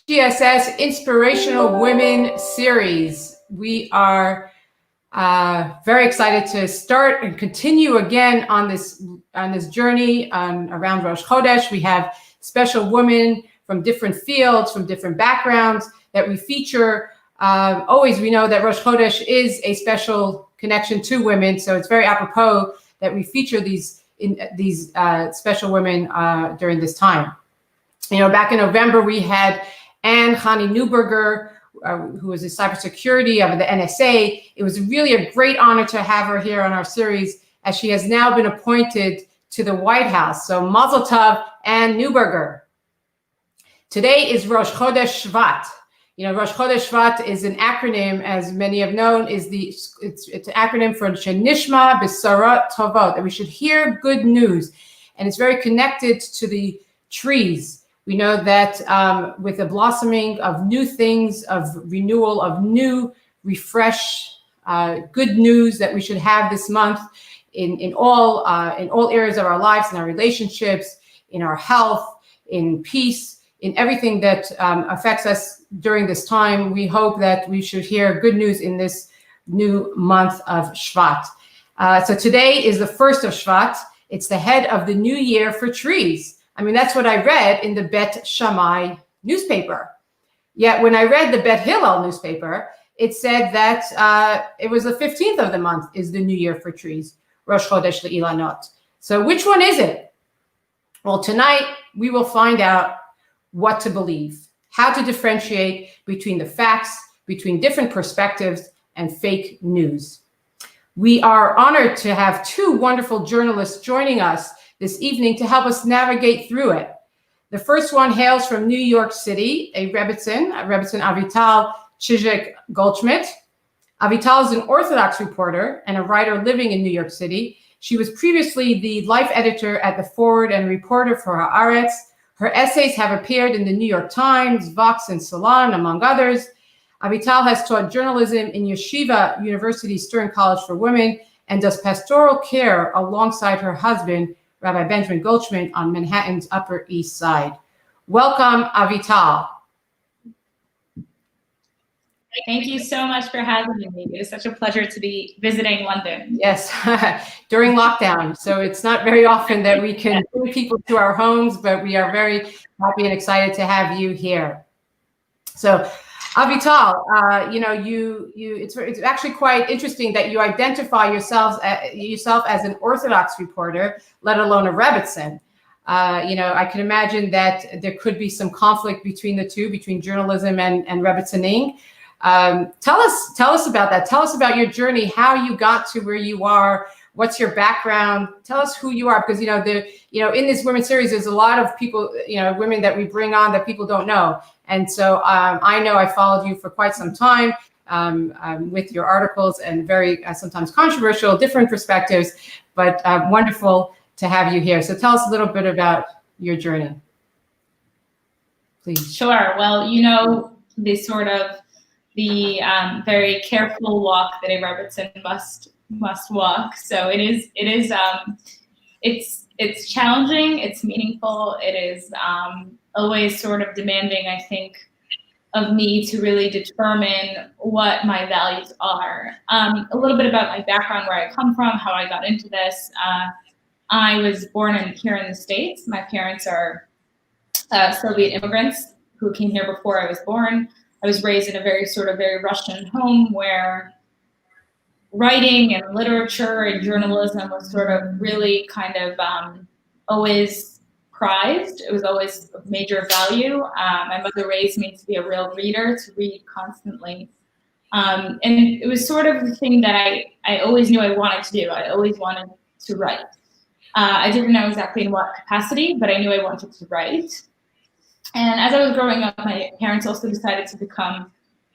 GSS Inspirational Women series. We are very excited to start and continue again on this journey around Rosh Chodesh. We have special women from different fields, from different backgrounds that we feature. Always, we know that Rosh Chodesh is a special connection to women, so it's very apropos that we feature these special women during this time. You know, back in November, we had Anne Chani Neuberger, who was in cybersecurity of the NSA. It was really a great honor to have her here on our series, as she has now been appointed to the White House. So Mazel Tov, Anne Neuberger. Today is Rosh Chodesh Shvat. You know, Rosh Chodesh Shvat is an acronym, as many have known, it's an acronym for Shenishma B'Sorot Tovot, that we should hear good news. And it's very connected to the trees. We know that with the blossoming of new things, of renewal, of new, refresh, good news that we should have this month in all areas of our lives, in our relationships, in our health, in peace, in everything that affects us during this time. We hope that we should hear good news in this new month of Shvat. So today is the first of Shvat. It's the head of the new year for trees. I mean, that's what I read in the Bet Shammai newspaper. Yet when I read the Bet Hillel newspaper, it said that it was the 15th of the month is the new year for trees, Rosh Chodesh Le'ilanot. So which one is it? Well, tonight we will find out what to believe, how to differentiate between the facts, between different perspectives, and fake news. We are honored to have two wonderful journalists joining us this evening to help us navigate through it. The first one hails from New York City, a Rebbitzin Avital Chizek Goldschmidt. Avital is an Orthodox reporter and a writer living in New York City. She was previously the life editor at The Forward and reporter for Haaretz. Her essays have appeared in the New York Times, Vox, and Salon, among others. Avital has taught journalism in Yeshiva University Stern College for Women and does pastoral care alongside her husband, Rabbi Benjamin Goldschmidt, on Manhattan's Upper East Side. Welcome, Avital. Thank you so much for having me. It is such a pleasure to be visiting London. Yes, during lockdown. So it's not very often that we can bring people to our homes, but we are very happy and excited to have you here. So Avital, it's actually quite interesting that you identify yourself as an Orthodox reporter, let alone a Rebbitzin. I can imagine that there could be some conflict between the two, between journalism and Rebbitzining. Tell us about that. Tell us about your journey, how you got to where you are. What's your background? Tell us who you are, because in this women's series, there's a lot of people, women that we bring on that people don't know. And so I know I followed you for quite some time with your articles and very sometimes controversial, different perspectives, but wonderful to have you here. So tell us a little bit about your journey, please. Sure. Well, the very careful walk that a Rebbitzin must walk. So it's challenging, it's meaningful, it is always sort of demanding, I think, of me to really determine what my values are. A little bit about my background, where I come from, how I got into this. I was born here in the States. My parents are Soviet immigrants who came here before I was born. I was raised in a very Russian home where writing and literature and journalism was sort of really kind of always prized. It was always of major value. My mother raised me to be a real reader, to read constantly. And it was sort of the thing that I always knew I wanted to do. I always wanted to write. I didn't know exactly in what capacity, but I knew I wanted to write. And as I was growing up, my parents also decided to become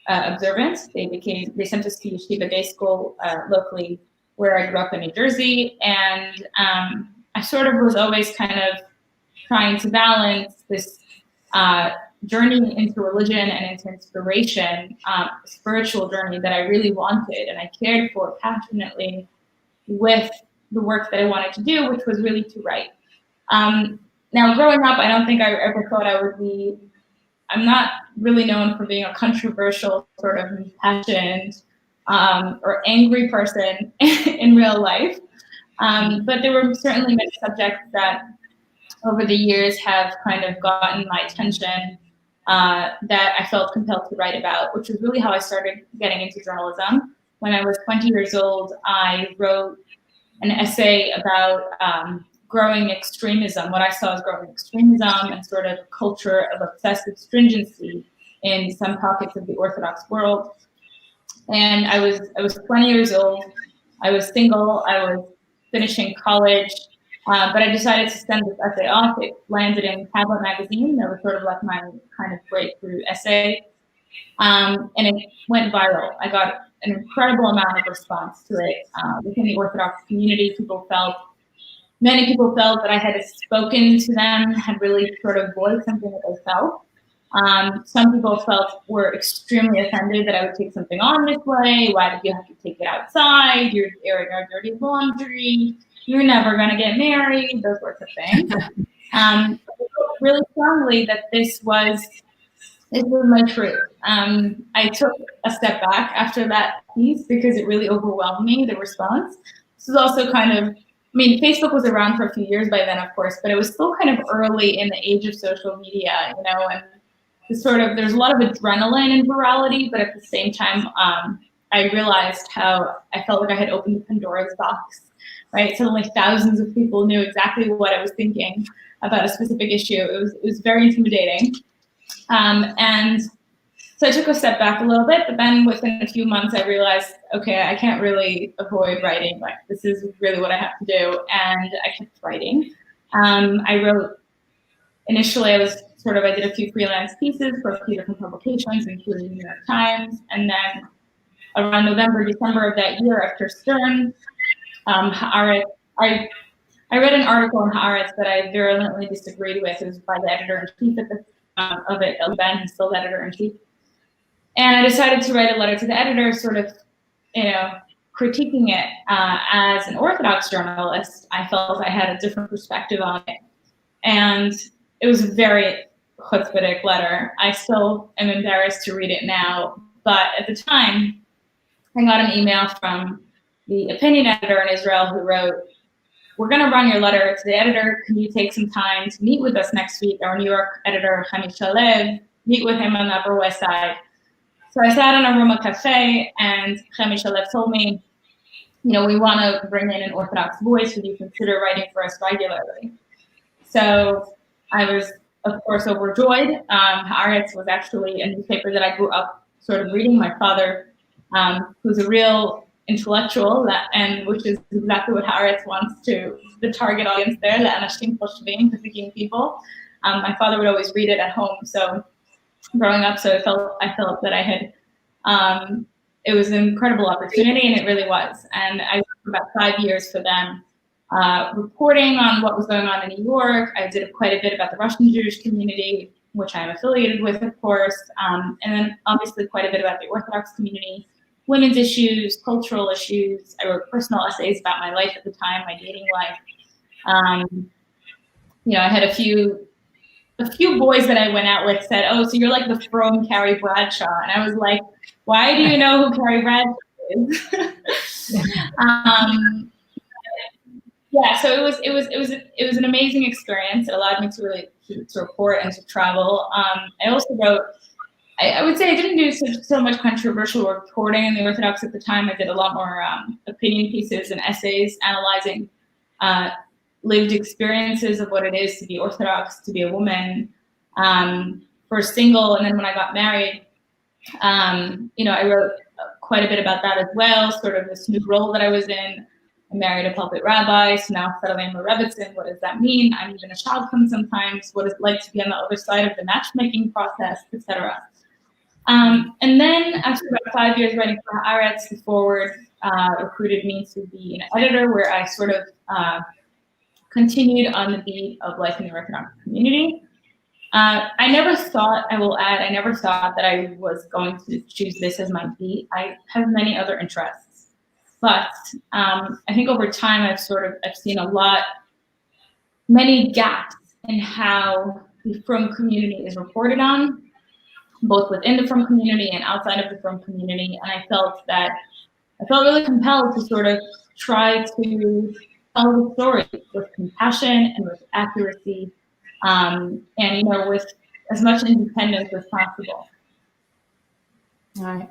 observant. They sent us to Yeshiva Day School locally, where I grew up in New Jersey. And I sort of was always kind of trying to balance this journey into religion and into inspiration, spiritual journey that I really wanted and I cared for passionately, with the work that I wanted to do, which was really to write. Now, growing up, I don't think I ever thought I I'm not really known for being a controversial, sort of impassioned or angry person in real life. But there were certainly many subjects that over the years have kind of gotten my attention that I felt compelled to write about, which was really how I started getting into journalism. When I was 20 years old, I wrote an essay about growing extremism, what I saw as growing extremism and sort of a culture of obsessive stringency in some pockets of the Orthodox world. And I was 20 years old. I was single. I was finishing college, but I decided to send this essay off. It landed in Tablet magazine. That was sort of like my kind of breakthrough essay, and it went viral. I got an incredible amount of response to it within the Orthodox community. Many people felt that I had spoken to them, had really sort of voiced something that they felt. Some people were extremely offended that I would take something on this way. Why did you have to take it outside? You're airing our dirty laundry. You're never going to get married. Those sorts of things. Really strongly that this was my truth. I took a step back after that piece because it really overwhelmed me, the response. This is also kind of, Facebook was around for a few years by then, of course, but it was still kind of early in the age of social media, and there's a lot of adrenaline and virality, but at the same time, I realized how I felt like I had opened Pandora's box, right? Suddenly thousands of people knew exactly what I was thinking about a specific issue. It was very intimidating. And so I took a step back a little bit, but then within a few months, I realized, okay, I can't really avoid writing. Like, this is really what I have to do. And I kept writing. I wrote, initially I did a few freelance pieces for a few different publications, including the New York Times. And then around November, December of that year, after Stern, Haaretz, I read an article in Haaretz that I virulently disagreed with. It was by the editor-in-chief of it, Ben, who's still the editor-in-chief. And I decided to write a letter to the editor, sort of, critiquing it. As an Orthodox journalist, I felt I had a different perspective on it. And it was a very chutzpahdik letter. I still am embarrassed to read it now, but at the time, I got an email from the opinion editor in Israel who wrote, "We're going to run your letter to the editor. Can you take some time to meet with us next week? Our New York editor, Chami Shalev, meet with him on the Upper West Side." So I sat in a room, a cafe, and Chami Shalev told me, "We want to bring in an Orthodox voice. Would you consider writing for us regularly?" So I was, of course, overjoyed. Haaretz was actually a newspaper that I grew up sort of reading. My father, who's a real intellectual, which is exactly what Haaretz wants to, the target audience there, the Anashim Choshvim, the thinking people. My father would always read it at home. So growing up, I felt that I had, it was an incredible opportunity, and it really was. And I worked for about 5 years for them, reporting on what was going on in New York. I did quite a bit about the Russian Jewish community, which I'm affiliated with, of course, and then obviously quite a bit about the Orthodox community, women's issues, cultural issues. I wrote personal essays about my life at the time, my dating life. I had a few boys that I went out with said, "Oh, so you're like the from Carrie Bradshaw," and I was like, "Why do you know who Carrie Bradshaw is?" Yeah, so it was an amazing experience. It allowed me to really to report and to travel. I also wrote. I would say I didn't do so much controversial reporting in the Orthodox at the time. I did a lot more opinion pieces and essays analyzing lived experiences of what it is to be Orthodox, to be a woman, first single, and then when I got married, I wrote quite a bit about that as well, sort of this new role that I was in. I married a pulpit rabbi, so now I'm a rebbitzin. What does that mean? I'm even a shadchan sometimes. What is it like to be on the other side of the matchmaking process, etc. And then after about 5 years writing for Haaretz, the Forward recruited me to be an editor, where I sort of continued on the beat of life in the Orthodox community. I never thought that I was going to choose this as my beat. I have many other interests, but I think over time I've seen many gaps in how the Frum community is reported on. both within the film community and outside of the film community. And I felt really compelled to sort of try to tell the story with compassion and with accuracy, and with as much independence as possible. All right.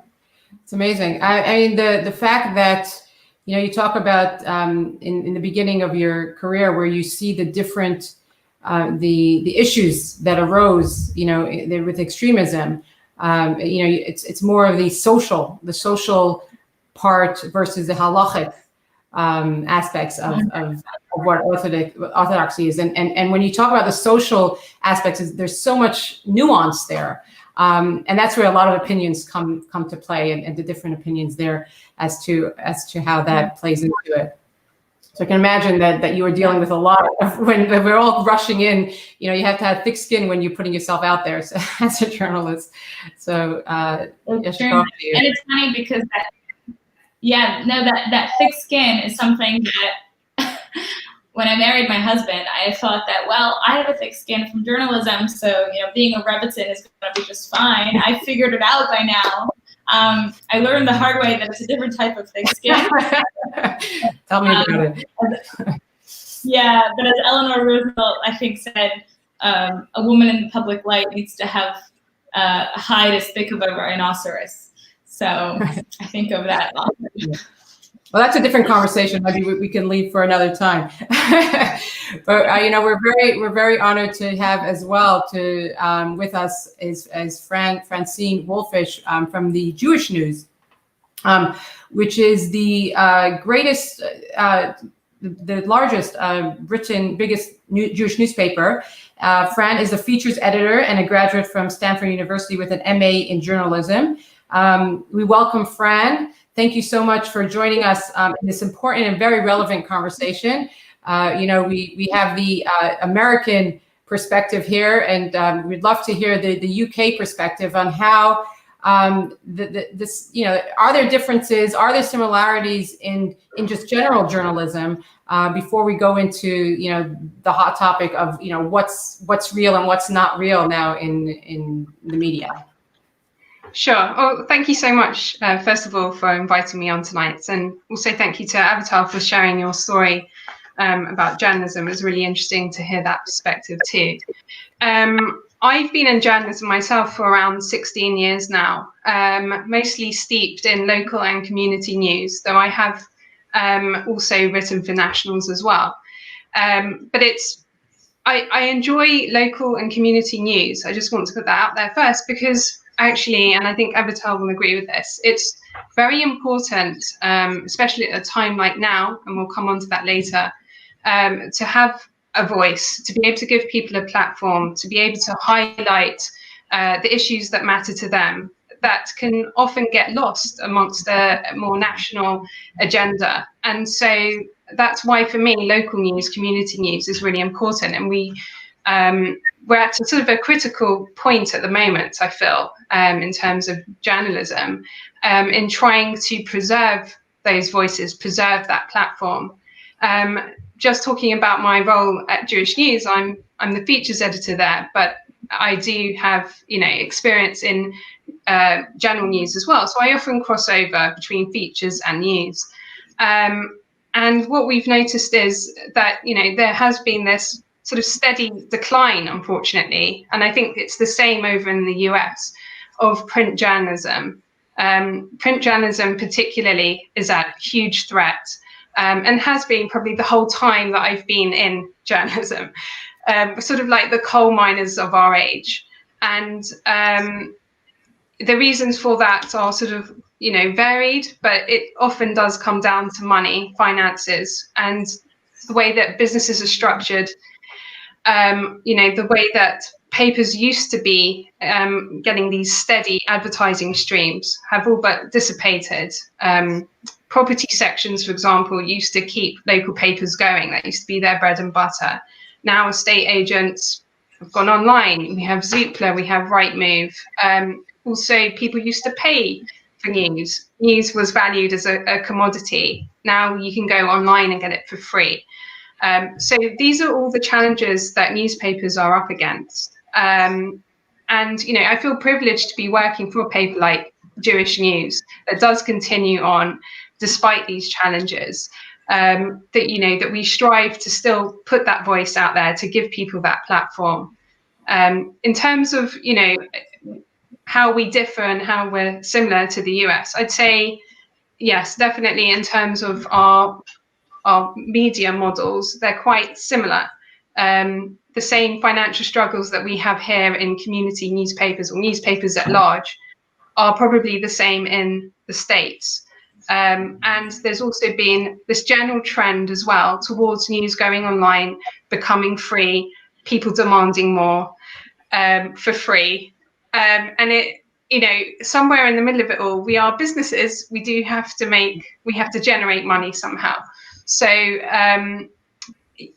It's amazing. I mean, the fact that, you talk about in the beginning of your career where you see the different, the issues that arose, with extremism. It's more of the social part versus the halachic aspects of what orthodoxy is. And when you talk about the social aspects, there's so much nuance there. And that's where a lot of opinions come to play, and the different opinions there as to how that plays into it. So I can imagine that you were dealing with a lot of, when we're all rushing in, you have to have thick skin when you're putting yourself out there, so, as a journalist. So and it's funny because that thick skin is something that when I married my husband, I thought that, well, I have a thick skin from journalism, so being a Rebbitzin is going to be just fine. I figured it out by now. I learned the hard way that it's a different type of thick skin. Tell me about it. Yeah, but as Eleanor Roosevelt, I think, said, a woman in the public light needs to have a hide as thick of a rhinoceros. So I think of that often. Yeah. Well, that's a different conversation. Maybe we can leave for another time. But we're very honored to have as well with us as Francine Wolfish from the Jewish News, which is the greatest, the largest biggest Jewish newspaper. Fran is a features editor and a graduate from Stanford University with an MA in journalism. We welcome Fran. Thank you so much for joining us in this important and very relevant conversation. We have the American perspective here, and we'd love to hear the UK perspective on how are there differences, are there similarities in just general journalism before we go into the hot topic of what's real and what's not real now in the media. Sure. Well, thank you so much, first of all, for inviting me on tonight. And also thank you to Avatar for sharing your story about journalism. It was really interesting to hear that perspective too. I've been in journalism myself for around 16 years now, mostly steeped in local and community news, though I have also written for nationals as well. But I enjoy local and community news. I just want to put that out there first, because actually, and I think Avatar will agree with this, it's very important, especially at a time like now, and we'll come on to that later, to have a voice, to be able to give people a platform, to be able to highlight the issues that matter to them, that can often get lost amongst a more national agenda. And so that's why, for me, local news, community news is really important. And we're at a sort of a critical point at the moment, I feel, in terms of journalism, in trying to preserve those voices, preserve that platform. Just talking about my role at Jewish News, I'm the features editor there, but I do have experience in general news as well. So I often cross over between features and news. And what we've noticed is that there has been this sort of steady decline, unfortunately, and I think it's the same over in the US, of print journalism. Print journalism particularly is at huge threat, and has been probably the whole time that I've been in journalism, sort of like the coal miners of our age. And the reasons for that are sort of varied, but it often does come down to money, finances, and the way that businesses are structured. The way that papers used to be getting these steady advertising streams have all but dissipated. Property sections, for example, used to keep local papers going. That used to be their bread and butter. Now estate agents have gone online. We have Zoopla, we have Rightmove. Also, people used to pay for news. News was valued as a commodity. Now you can go online and get it for free. So these are all the challenges that newspapers are up against. And And, you know, I feel privileged to be working for a paper like Jewish News that does continue on despite these challenges. That, you know, that we strive to still put that voice out there to give people that platform. In terms of, you know, how we differ and how we're similar to the US, I'd say, yes, definitely in terms of our media models, they're quite similar. The same financial struggles that we have here in community newspapers or newspapers at large are probably the same in the States. And there's also been this general trend as well towards news going online, becoming free, people demanding more for free. And it, you know, somewhere in the middle of it all, we are businesses. We have to generate money somehow. So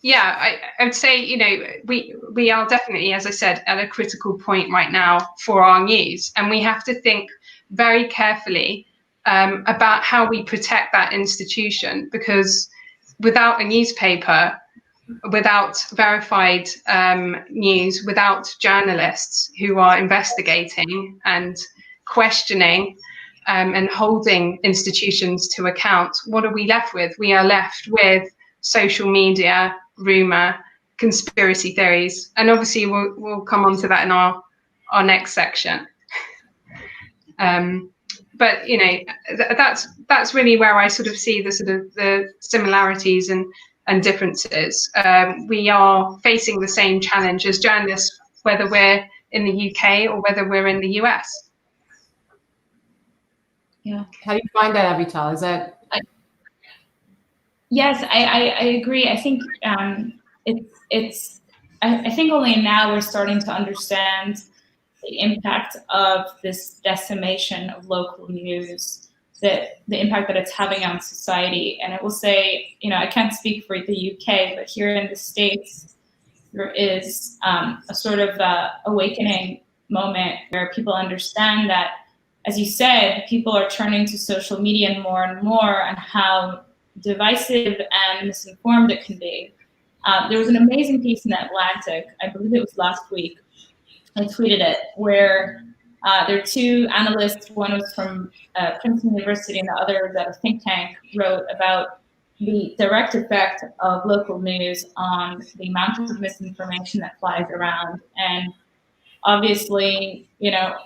yeah, I would say, you know, we are definitely, as I said, at a critical point right now for our news, and we have to think very carefully about how we protect that institution, because without a newspaper, without verified news, without journalists who are investigating and questioning and holding institutions to account, what are we left with? We are left with social media, rumor, conspiracy theories, and obviously we'll come on to that in our next section. But you know, that's really where I sort of see the similarities and differences. We are facing the same challenge as journalists, whether we're in the UK or whether we're in the US. Yeah. How do you find that, Avital? Is that? Yes, I agree. I think I think only now we're starting to understand the impact of this decimation of local news, the impact that it's having on society. And I will say, you know, I can't speak for the UK, but here in the States, there is a sort of awakening moment where people understand that, as you said, people are turning to social media more and more, and how divisive and misinformed it can be. There was an amazing piece in The Atlantic, I believe it was last week, I tweeted it, where there are two analysts, one was from Princeton University and the other was at a think tank, wrote about the direct effect of local news on the amount of misinformation that flies around. And obviously, you know,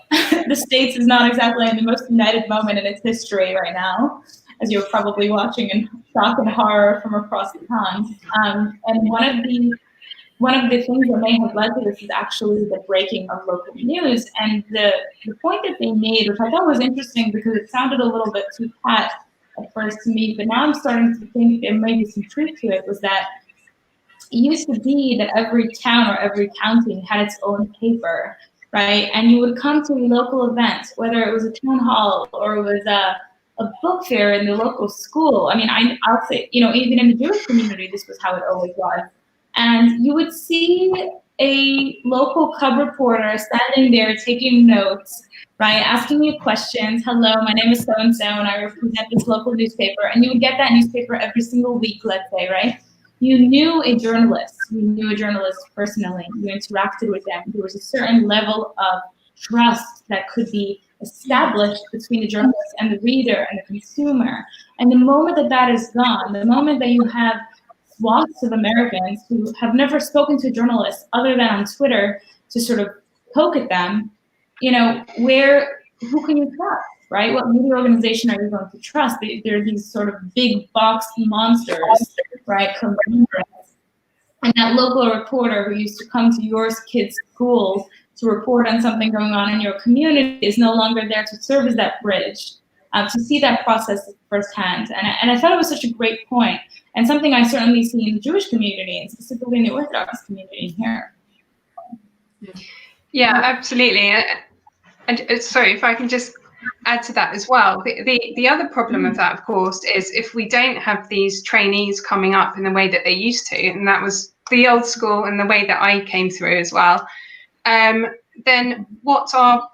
the States is not exactly in the most united moment in its history right now, as you're probably watching in shock and horror from across the pond. And one of the things that may have led to this is actually the breaking of local news. And the point that they made, which I thought was interesting because it sounded a little bit too pat at first to me, but now I'm starting to think there may be some truth to it, was that it used to be that every town or every county had its own paper, right? And you would come to a local event, whether it was a town hall or it was a book fair in the local school. I mean, I'll say, you know, even in the Jewish community, this was how it always was. And you would see a local cub reporter standing there taking notes, right? Asking you questions. Hello, my name is so-and-so, and I represent this local newspaper. And you would get that newspaper every single week, let's say, right? You knew a journalist. You knew a journalist personally. You interacted with them. There was a certain level of trust that could be established between the journalist and the reader and the consumer. And the moment that that is gone, the moment that you have swaths of Americans who have never spoken to journalists other than on Twitter to sort of poke at them, you know, who can you trust, right? What media organization are you going to trust? They're these sort of big box monsters, right? And that local reporter who used to come to your kid's school to report on something going on in your community is no longer there to serve as that bridge, to see that process firsthand. And I thought it was such a great point, and something I certainly see in the Jewish community, and specifically in the Orthodox community here. Yeah, absolutely. And sorry, if I can just add to that as well. The other problem of that, of course, is if we don't have these trainees coming up in the way that they used to, and that was the old school and the way that I came through as well, then what are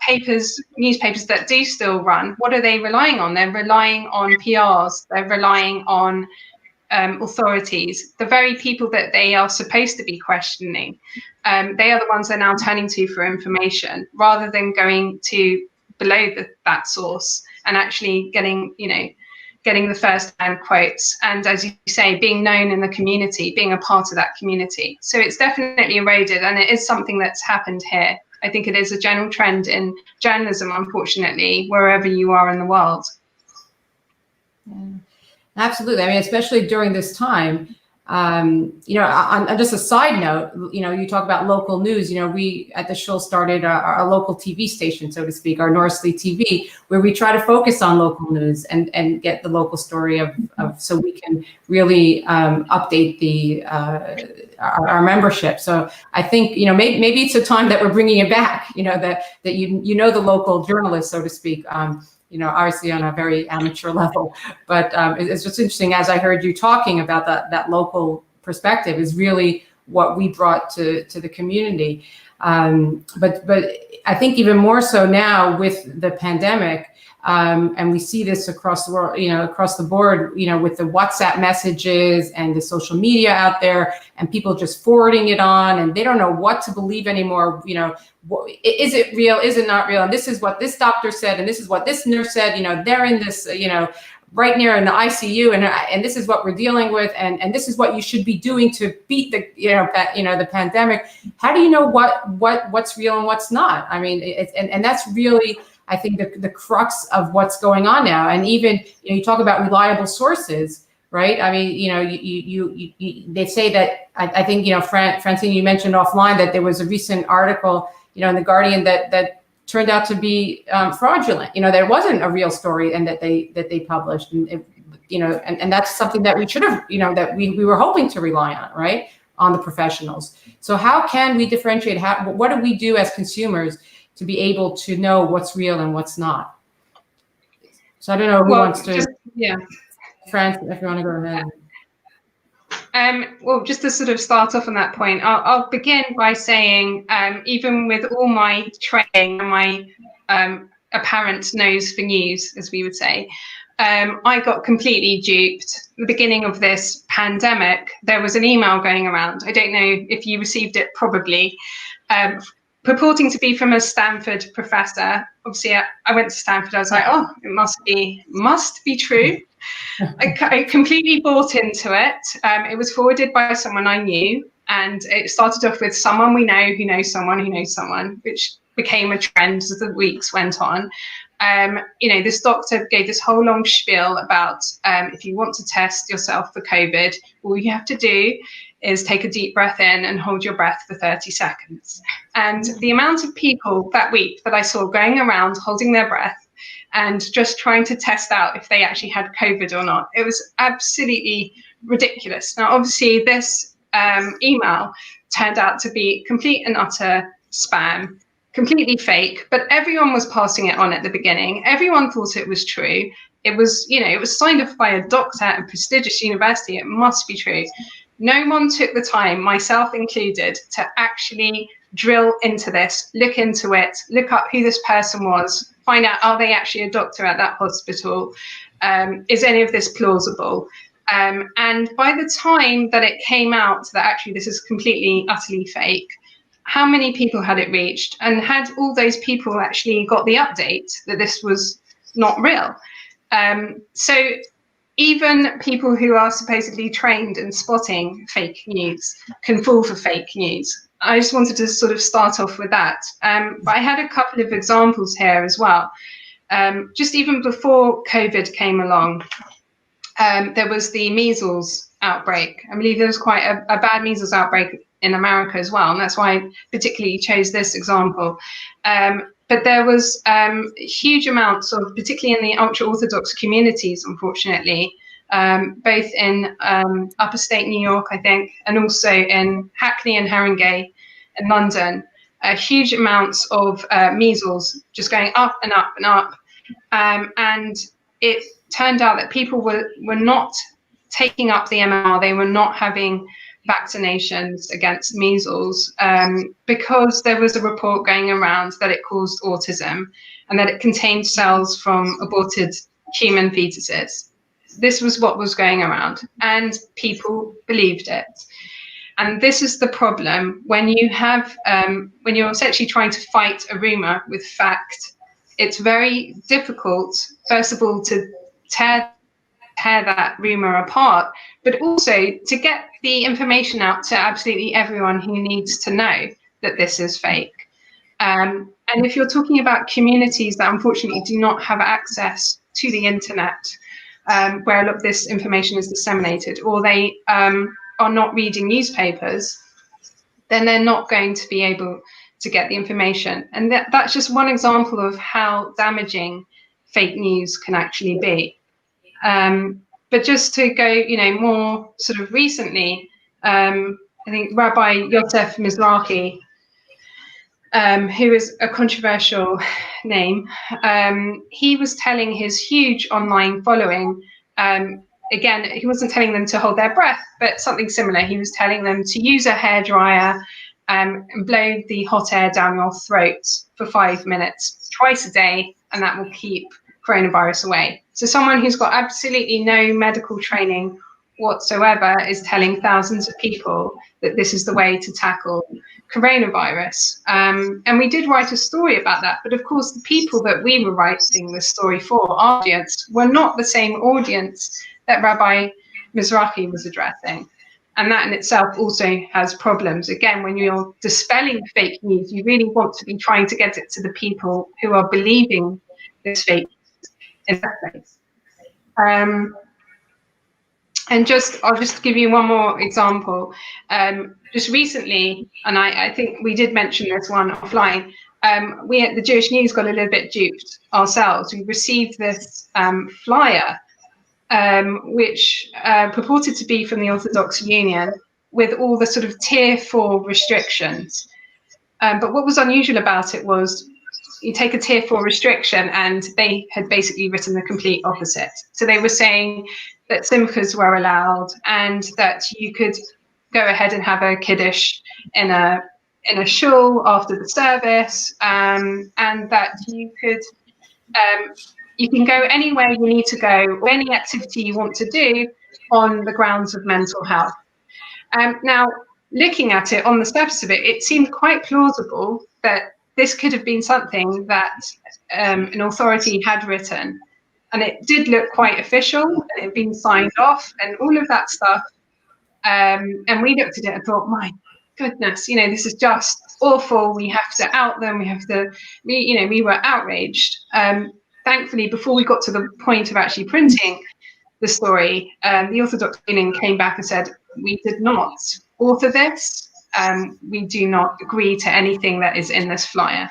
newspapers that do still run, what are they relying on? They're relying on PRs, they're relying on authorities, the very people that they are supposed to be questioning, they are the ones they're now turning to for information, rather than going to below that source and actually getting the first-hand quotes, and as you say, being known in the community, being a part of that community. So it's definitely eroded, and it is something that's happened here. I think it is a general trend in journalism, unfortunately, wherever you are in the world. Yeah, absolutely. I mean, especially during this time, on just a side note, you talk about local news. We at the Shul started our local TV station, so to speak, our Norsley TV, where we try to focus on local news and get the local story of so we can really update our membership. So I think maybe it's a time that we're bringing it back. That the local journalists, so to speak. Obviously on a very amateur level, but it's just interesting, as I heard you talking about that local perspective is really what we brought to the community. But I think even more so now with the pandemic, and we see this across the world, across the board, with the WhatsApp messages and the social media out there, and people just forwarding it on, and they don't know what to believe anymore. Is it real? Is it not real? And this is what this doctor said, and this is what this nurse said. They're in this, right near in the ICU, and this is what we're dealing with, and this is what you should be doing to beat the pandemic. How do you know what's real and what's not? I mean, and that's really, I think, the crux of what's going on now. And even you talk about reliable sources, right? I mean, they say that I think Francine, you mentioned offline that there was a recent article in the Guardian that turned out to be fraudulent. That it wasn't a real story, and that they published, and and that's something that we should have, that we were hoping to rely on, right, on the professionals. So how can we differentiate? What do we do as consumers to be able to know what's real and what's not? So I don't know who wants to. France, if you want to go ahead. Well, just to sort of start off on that point, I'll begin by saying, even with all my training and my apparent nose for news, as we would say, I got completely duped. At the beginning of this pandemic, there was an email going around. I don't know if you received it, probably, purporting to be from a Stanford professor. Obviously, I went to Stanford. I was like, oh, it must be true. I completely bought into it. It was forwarded by someone I knew, and it started off with someone we know who knows someone who knows someone, which became a trend as the weeks went on. This doctor gave this whole long spiel about if you want to test yourself for COVID, all you have to do is take a deep breath in and hold your breath for 30 seconds. And the amount of people that week that I saw going around holding their breath and just trying to test out if they actually had COVID or not, it was absolutely ridiculous. Now, obviously, this email turned out to be complete and utter spam, completely fake, but everyone was passing it on at the beginning. Everyone thought it was true. It was, it was signed off by a doctor at a prestigious university. It must be true. No one took the time, myself included, to actually drill into this, look into it, look up who this person was, find out, are they actually a doctor at that hospital? Is any of this plausible? And by the time that it came out that actually this is completely, utterly fake, how many people had it reached? And had all those people actually got the update that this was not real? So even people who are supposedly trained in spotting fake news can fall for fake news. I just wanted to sort of start off with that. But I had a couple of examples here as well. Just even before COVID came along, there was the measles outbreak. I believe there was quite a bad measles outbreak in America as well, and that's why I particularly chose this example. But there was huge amounts of, particularly in the ultra-Orthodox communities, unfortunately, both in upper state New York, I think, and also in Hackney and Haringey in London, huge amounts of measles just going up and up and up. And it turned out that people were not taking up the MMR, they were not having vaccinations against measles because there was a report going around that it caused autism and that it contained cells from aborted human fetuses. this was what was going around, and people believed it. And this is the problem when you have when you're essentially trying to fight a rumor with fact. It's very difficult, first of all, to tear that rumor apart, but also to get the information out to absolutely everyone who needs to know that this is fake. And if you're talking about communities that unfortunately do not have access to the internet, where a lot of this information is disseminated, or they are not reading newspapers, then they're not going to be able to get the information. And that's just one example of how damaging fake news can actually be. But just to go, more sort of recently, I think Rabbi Yosef Mizrahi, who is a controversial name, he was telling his huge online following, again, he wasn't telling them to hold their breath, but something similar. He was telling them to use a hairdryer and blow the hot air down your throat for 5 minutes twice a day, and that will keep coronavirus away. So someone who's got absolutely no medical training whatsoever is telling thousands of people that this is the way to tackle coronavirus. And we did write a story about that, but of course the people that we were writing this story for, our audience, were not the same audience that Rabbi Mizrahi was addressing. And that in itself also has problems. Again, when you're dispelling fake news, you really want to be trying to get it to the people who are believing this fake in that place. And I'll just give you one more example. Just recently, and I think we did mention this one offline, we at the Jewish News got a little bit duped ourselves. We received this flyer, which purported to be from the Orthodox Union with all the sort of tier 4 restrictions. But what was unusual about it was you take a tier 4 restriction and they had basically written the complete opposite. So they were saying that simchas were allowed and that you could go ahead and have a kiddush in a shul after the service, and that you can go anywhere you need to go or any activity you want to do on the grounds of mental health. Now, looking at it on the surface of it, it seemed quite plausible that this could have been something that an authority had written. And it did look quite official, and it had been signed off and all of that stuff. And we looked at it and thought, my goodness, this is just awful. We have to out them. We were outraged. Thankfully, before we got to the point of actually printing the story, the Orthodox Union came back and said, we did not author this. We do not agree to anything that is in this flyer.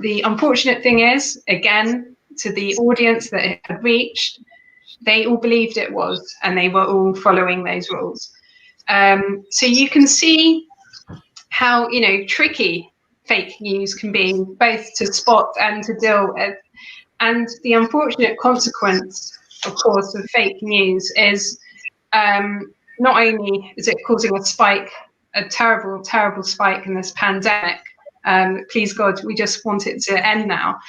The unfortunate thing is, again, to the audience that it had reached, they all believed it was, and they were all following those rules. So you can see how, tricky fake news can be, both to spot and to deal with. And the unfortunate consequence, of course, of fake news is not only is it causing a terrible, terrible spike in this pandemic, please God, we just want it to end now.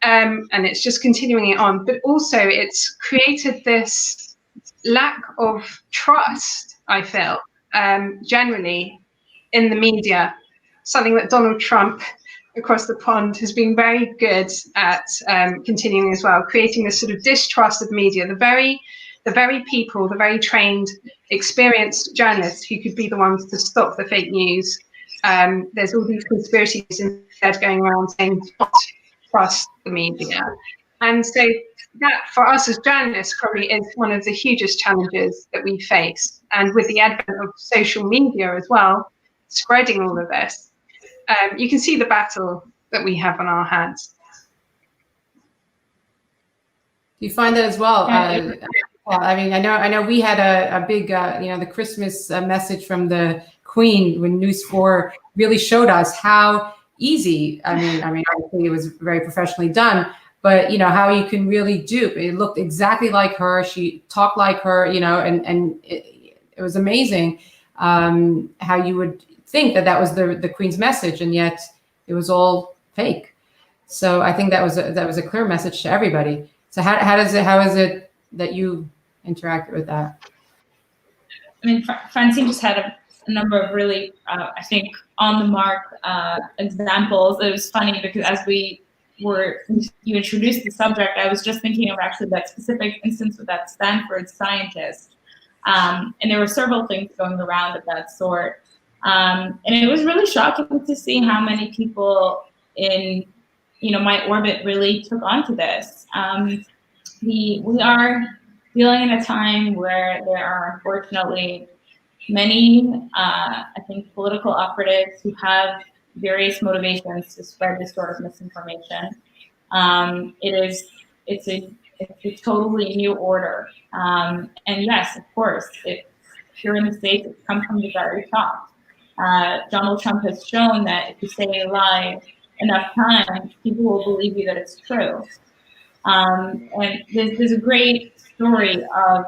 And it's just continuing it on, but also it's created this lack of trust, I feel, generally in the media, something that Donald Trump across the pond has been very good at continuing as well, creating this sort of distrust of media, the very people, the very trained, experienced journalists who could be the ones to stop the fake news. There's all these conspiracies instead going around saying, don't trust the media. And so that, for us as journalists, probably is one of the hugest challenges that we face. And with the advent of social media as well, spreading all of this, you can see the battle that we have on our hands. Do you find that as well? I mean, I know we had a big, the Christmas message from the Queen when News 4 really showed us how easy. I mean, obviously it was very professionally done, but how you can really dupe. It looked exactly like her. She talked like her, and it was amazing how you would think that was the Queen's message, and yet it was all fake. So I think that was a clear message to everybody. So how is it that you interacted with that. I mean, Francine just had a number of really, I think, on the mark examples. It was funny because as you introduced the subject, I was just thinking of actually that specific instance with that Stanford scientist. And there were several things going around of that sort. And it was really shocking to see how many people in, my orbit really took onto this. We are dealing in a time where there are unfortunately many, I think, political operatives who have various motivations to spread this sort of misinformation. It's a totally new order. And yes, of course, if you're in the States, it's come from the very top. Donald Trump has shown that if you say a lie enough times, people will believe you that it's true. And there's a great story of,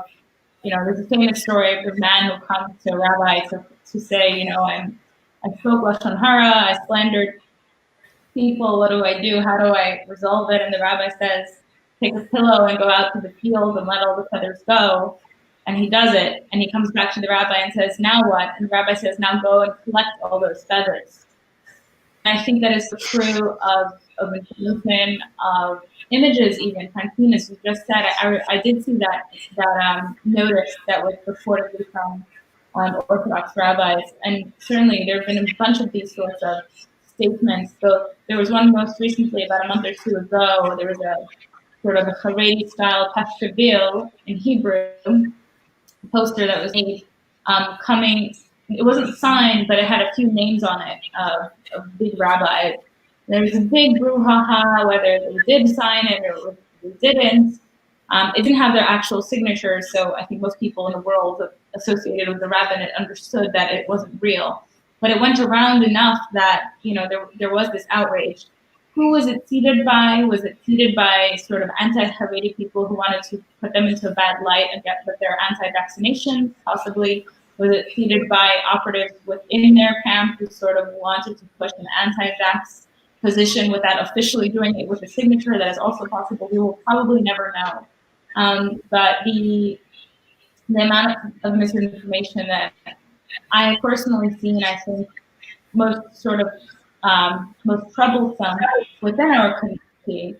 there's a famous story of the man who comes to a rabbi to say, I spoke Lashon Hara, I slandered people, what do I do? How do I resolve it? And the rabbi says, take a pillow and go out to the field and let all the feathers go. And he does it, and he comes back to the rabbi and says, now what? And the rabbi says, now go and collect all those feathers. And I think that is true of information, of images even. Francine, as you just said, I did see that notice that was reportedly from Orthodox rabbis. And certainly there have been a bunch of these sorts of statements. So there was one most recently, about a month or two ago, there was a sort of a Haredi-style Pashtovil in Hebrew poster that was made coming. It wasn't signed, but it had a few names on it of big rabbis. There was a big brouhaha whether they did sign it or they didn't. It didn't have their actual signatures, so I think most people in the world associated with the rabbinate understood that it wasn't real. But it went around enough that there was this outrage. Who was it seeded by? Was it seeded by sort of anti-Haredi people who wanted to put them into a bad light and get that they're anti-vaccination? Possibly. Was it seeded by operatives within their camp who sort of wanted to push an anti-vax position without officially doing it with a signature? That is also possible. We will probably never know. But the amount of misinformation that I have personally seen, I think, most troublesome within our community,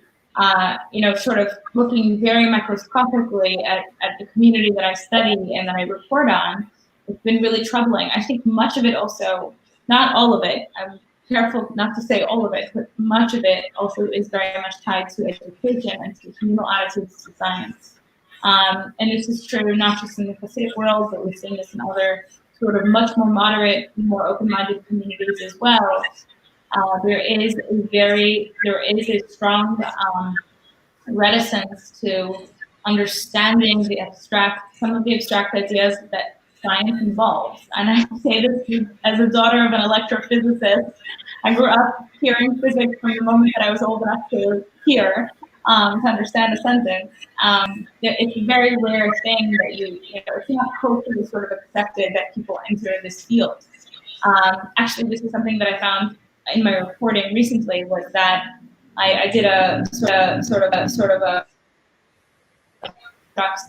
sort of looking very microscopically at the community that I study and that I report on, it's been really troubling. I think much of it also, not all of it, I'm careful not to say all of it, but much of it also is very much tied to education and to communal attitudes to science. And this is true not just in the Hasidic world, but we've seen this in other sort of much more moderate, more open-minded communities as well. There is a strong reticence to understanding some of the abstract ideas that science involves. And I say this as a daughter of an electrophysicist. I grew up hearing physics from the moment that I was old enough to hear, to understand a sentence. It's a very rare thing that it's not culturally sort of accepted that people enter this field. Actually, this is something that I found in my reporting recently, was that I did a sort of a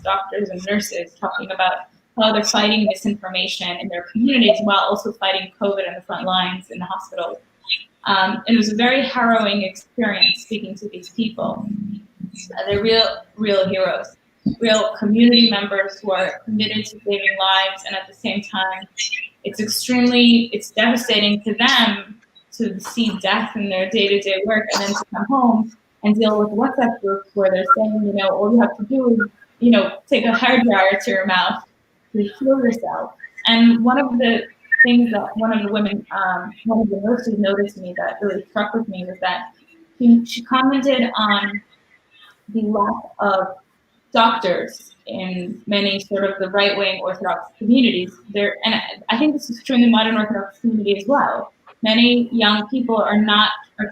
doctors and nurses talking about how they're fighting misinformation in their communities while also fighting COVID on the front lines in the hospitals. It was a very harrowing experience speaking to these people. They're real heroes, real community members who are committed to saving lives, and at the same time, it's devastating to them to see death in their day-to-day work, and then to come home and deal with WhatsApp groups where they're saying, all you have to do is, take a hairdryer to your mouth to heal yourself. And one of the things that one of the nurses noticed to me that really struck with me was that she commented on the lack of doctors in many sort of the right-wing Orthodox communities. And I think this is true in the modern Orthodox community as well. Many young people are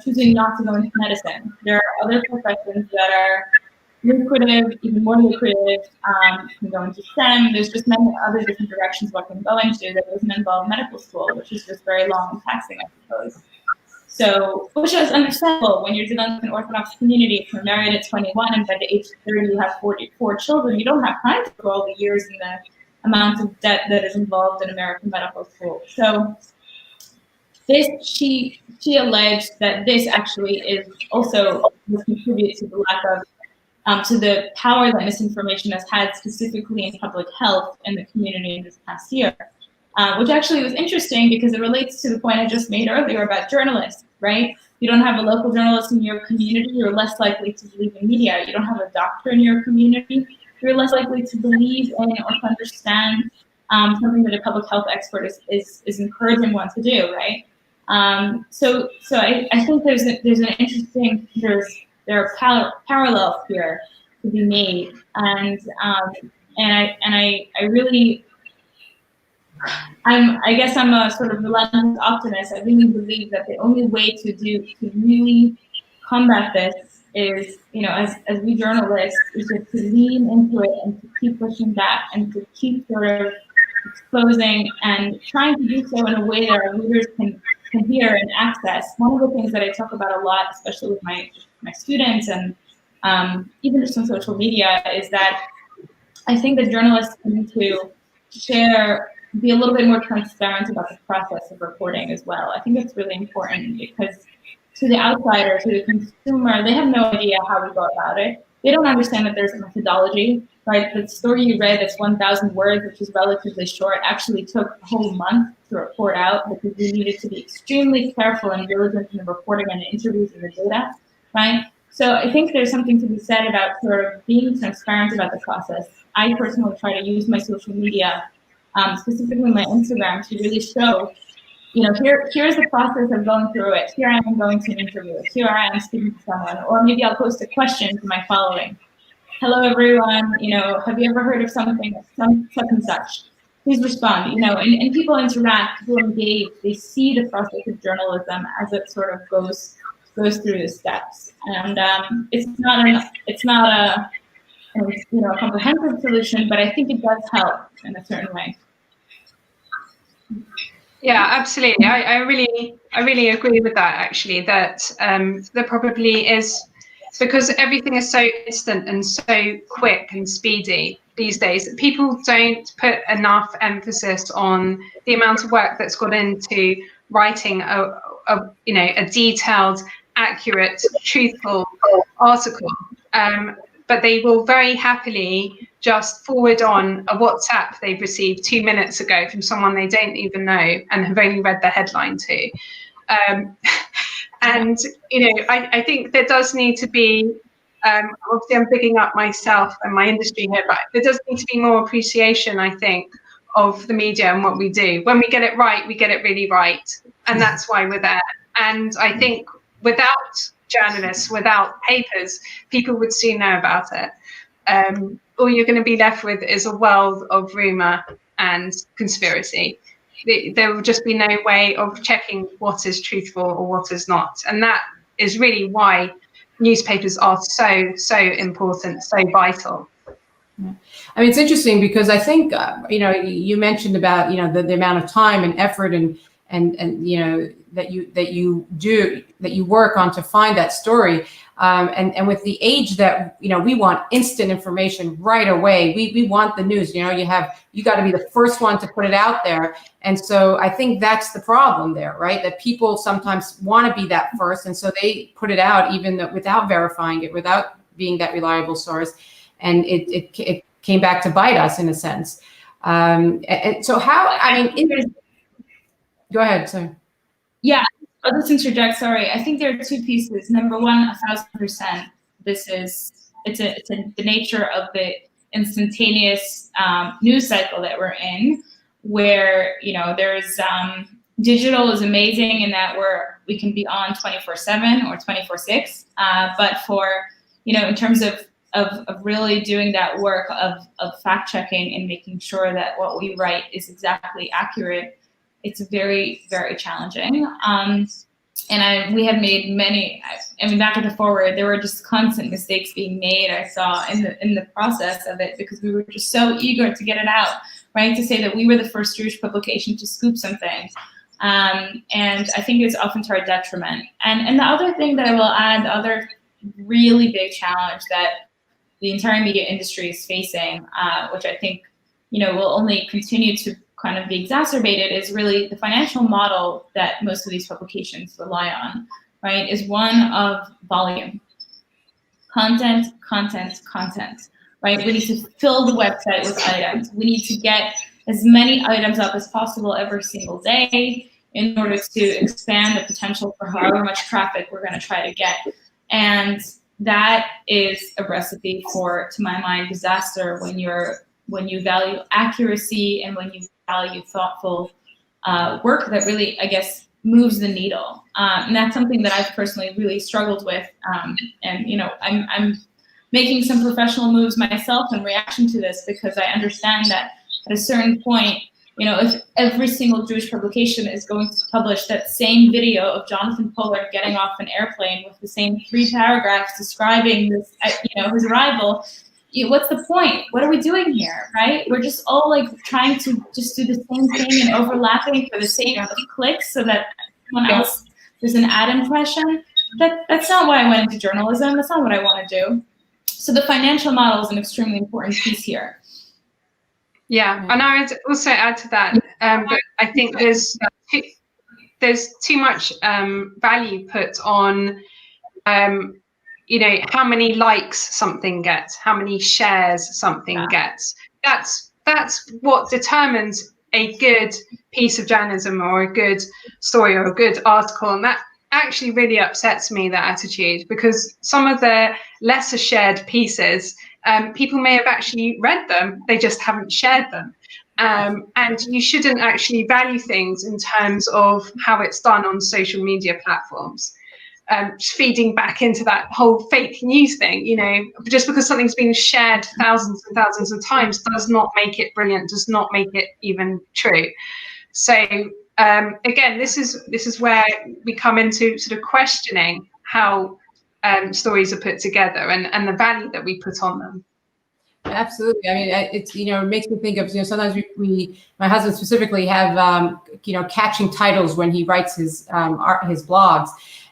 choosing not to go into medicine. There are other professions that are lucrative, even more lucrative. You can go into STEM. There's just many other different directions one can go into that doesn't involve medical school, which is just very long and taxing, I suppose. So, which is understandable when you're dealing with an Orthodox community. If you're married at 21 and by the age of 30 you have 44 children, you don't have time for all the years and the amount of debt that is involved in American medical school. So this, she alleged that this actually is also contribute to the lack of, to the power that misinformation has had specifically in public health in the community in this past year. Which actually was interesting because it relates to the point I just made earlier about journalists, right? You don't have a local journalist in your community, you're less likely to believe in media. You don't have a doctor in your community, you're less likely to believe in or to understand something that a public health expert is encouraging one to do, right? So I think there's an interesting, there are parallels here to be made, and I really, I guess I'm a sort of relentless optimist. I really believe that the only way to really combat this is, you know, as we journalists, is just to lean into it and to keep pushing back and to keep sort of exposing and trying to do so in a way that our readers can hear and access. One of the things that I talk about a lot, especially with my students and even just on social media, is that I think that journalists need to be a little bit more transparent about the process of reporting as well. I think it's really important because to the outsider, to the consumer, they have no idea how we go about it. They don't understand that there's a methodology, right? The story you read that's 1,000 words, which is relatively short, actually took a whole month to report out because we needed to be extremely careful and diligent in the reporting and the interviews and the data, right? So I think there's something to be said about sort of being transparent about the process. I personally try to use my social media, specifically my Instagram, to really show, you know, here's the process of going through it. Here I am going to an interview. Here I am speaking to someone. Or maybe I'll post a question to my following. Hello, everyone. You know, have you ever heard of something, such and such? Please respond. You know, and people interact, people engage. They see the process of journalism as it sort of goes through the steps. And it's not a comprehensive solution, but I think it does help in a certain way. Yeah, absolutely. I really agree with that, actually, that there probably is, because everything is so instant and so quick and speedy these days, that people don't put enough emphasis on the amount of work that's gone into writing a detailed, accurate, truthful article. But they will very happily just forward on a WhatsApp they've received 2 minutes ago from someone they don't even know and have only read the headline to. And, you know, I think there does need to be, obviously I'm picking up myself and my industry here, but there does need to be more appreciation, I think, of the media and what we do. When we get it right, we get it really right. And that's why we're there. And I think without journalists, without papers, people would soon know about it. All you're going to be left with is a world of rumor and conspiracy. There will just be no way of checking what is truthful or what is not. And that is really why newspapers are so important, so vital. I mean, it's interesting because I think, you mentioned about, the amount of time and effort and that you work on to find that story. And with the age that, we want instant information right away. We want the news, you got to be the first one to put it out there. And so I think that's the problem there, right? That people sometimes want to be that first. And so they put it out even without verifying it, without being that reliable source. And it came back to bite us in a sense. And so go ahead, sorry. Yeah, I'll just interject, sorry. I think there are two pieces. Number one, 1,000%. It's the nature of the instantaneous news cycle that we're in, where, there's digital is amazing in that we can be on 24/7 or 24/6. But for, in terms of really doing that work of fact checking and making sure that what we write is exactly accurate, it's very, very challenging. And we have made many, back and forward, there were just constant mistakes being made, I saw in the process of it, because we were just so eager to get it out, right? To say that we were the first Jewish publication to scoop something. And I think it's often to our detriment. And the other thing that I will add, the other really big challenge that the entire media industry is facing, which I think, will only continue to kind of be exacerbated, is really the financial model that most of these publications rely on, right, is one of volume. Content, content, content, right? We need to fill the website with items. We need to get as many items up as possible every single day in order to expand the potential for however much traffic we're going to try to get. And that is a recipe for, to my mind, disaster when you value accuracy and when you value thoughtful work that really, I guess, moves the needle. And that's something that I've personally really struggled with. And I'm making some professional moves myself in reaction to this, because I understand that at a certain point, if every single Jewish publication is going to publish that same video of Jonathan Pollard getting off an airplane with the same 3 paragraphs describing this, his arrival, what's the point? What are we doing here, right? We're just all like trying to just do the same thing and overlapping for the sake of clicks so that someone else, there's an ad impression. That's not why I went into journalism. That's not what I want to do. So the financial model is an extremely important piece here. Yeah, and I would also add to that, but I think there's too much value put on, how many likes something gets, how many shares something gets. That's what determines a good piece of journalism or a good story or a good article. And that actually really upsets me, that attitude, because some of the lesser shared pieces, people may have actually read them, they just haven't shared them. And you shouldn't actually value things in terms of how it's done on social media platforms. Feeding back into that whole fake news thing, just because something's been shared thousands and thousands of times does not make it brilliant, does not make it even true. So again, this is where we come into sort of questioning how stories are put together and the value that we put on them. Absolutely. I mean, it's, it makes me think of, sometimes my husband specifically have, catching titles when he writes his blogs.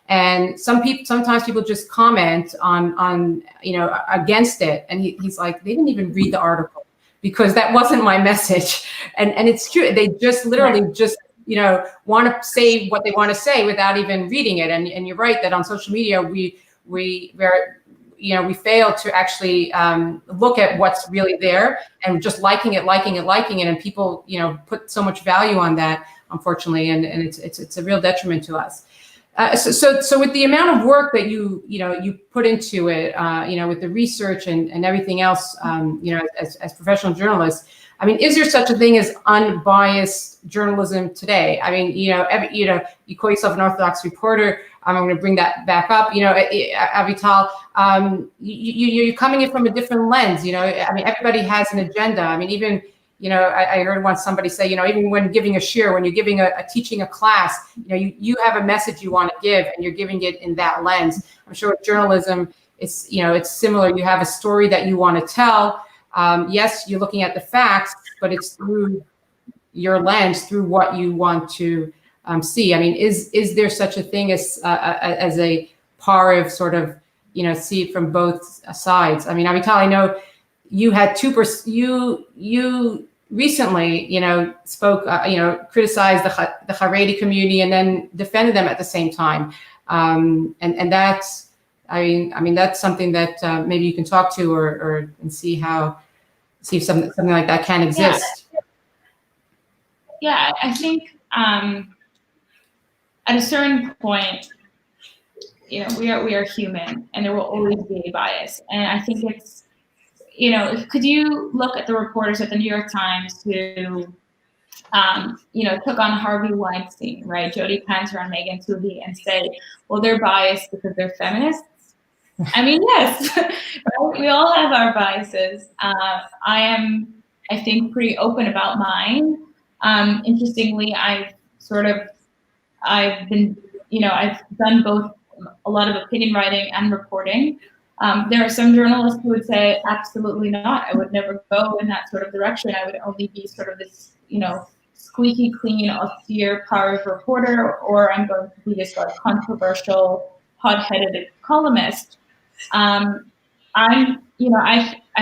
And sometimes people just comment on against it. And he's like, they didn't even read the article because that wasn't my message. And it's true. They just literally just, want to say what they want to say without even reading it. And you're right that on social media, we fail to actually look at what's really there and just liking it. And people, put so much value on that, unfortunately. And it's a real detriment to us. So with the amount of work that you put into it, with the research and everything else, as professional journalists, I mean, is there such a thing as unbiased journalism today? I mean, you call yourself an Orthodox reporter. I'm going to bring that back up. Avital, you're coming in from a different lens. I mean, everybody has an agenda. I mean, even, I heard once somebody say, even when giving a shiur, when you're giving teaching a class, you have a message you want to give and you're giving it in that lens. I'm sure with journalism, it's similar. You have a story that you want to tell. Yes, you're looking at the facts, but it's through your lens, through what you want to see. I mean, is there such a thing as a Parv sort of, see it from both sides? I mean, Avital, I know you had you recently, spoke, criticized the Haredi community and then defended them at the same time. And that's, I mean, that's something that maybe you can talk to or and see if something like that can exist. Yeah, I think at a certain point, we are human, and there will always be a bias. And I think it's, could you look at the reporters at the New York Times who, took on Harvey Weinstein, right, Jodi Kantor and Megan Twohey, and say, well, they're biased because they're feminists? I mean, yes, right? We all have our biases. I am, I think, pretty open about mine. Interestingly, I've been, I've done both a lot of opinion writing and reporting. There are some journalists who would say, absolutely not. I would never go in that sort of direction. I would only be sort of this, squeaky clean, austere, power reporter, or I'm going to be this like controversial, hot-headed columnist. I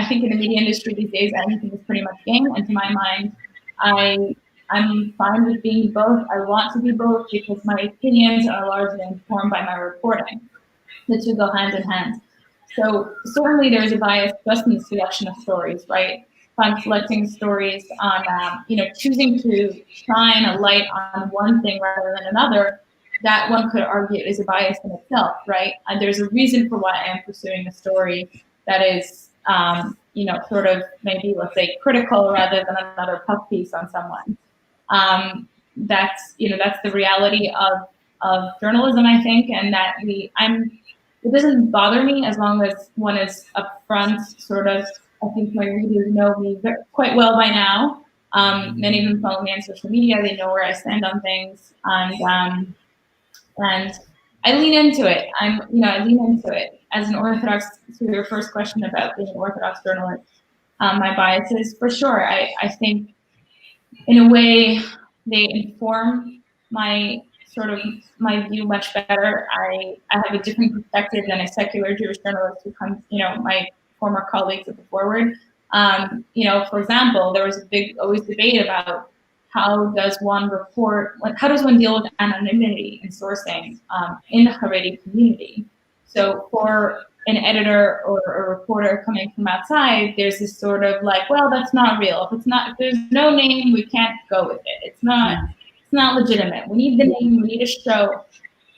think in the media industry these days, anything is pretty much game. And to my mind, I'm fine with being both. I want to be both because my opinions are largely informed by my reporting. The two go hand in hand. So certainly there's a bias just in the selection of stories, right? If I'm selecting stories on, choosing to shine a light on one thing rather than another, that one could argue is a bias in itself, right? And there's a reason for why I am pursuing a story that is, sort of maybe, let's say, critical rather than another puff piece on someone. That's the reality of journalism, I think, and that it doesn't bother me as long as one is upfront, sort of. I think my readers know me quite well by now. Many of them follow me on social media. They know where I stand on things, and I lean into it. I lean into it. As an Orthodox, to your first question about being an Orthodox journalist, my biases, for sure. I think, in a way, they inform my view much better. I have a different perspective than a secular Jewish journalist who comes, my former colleagues at the Forward. For example, there was always debate about how does one deal with anonymity in sourcing in the Haredi community. So for an editor or a reporter coming from outside, there's this sort of like, well, that's not real. If there's no name, we can't go with it. It's not legitimate. We need the name, we need a show.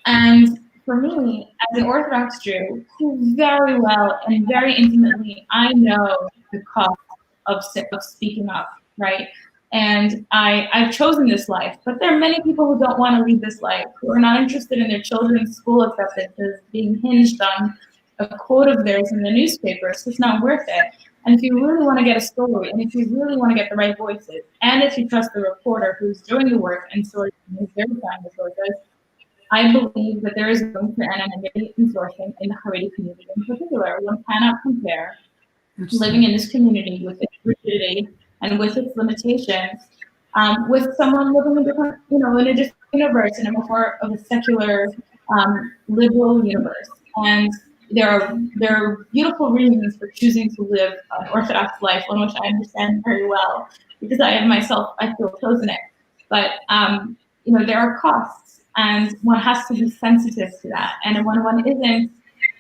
And for me, as an Orthodox Jew, who very well and very intimately, I know the cost of speaking up, right? And I've chosen this life, but there are many people who don't want to lead this life, who are not interested in their children's school acceptances being hinged on a quote of theirs in the newspaper. So it's not worth it. And if you really want to get a story, and if you really want to get the right voices, and if you trust the reporter who's doing the work and sourcing and verifying the sources, I believe that there is room for anonymity in sourcing in the Haredi community in particular. One cannot compare living in this community with its rigidity and with its limitations with someone living in a different universe, in a more of a secular, liberal universe. And there are beautiful reasons for choosing to live an Orthodox life, one which I understand very well, because I feel chosen it. But there are costs, and one has to be sensitive to that. And when one isn't,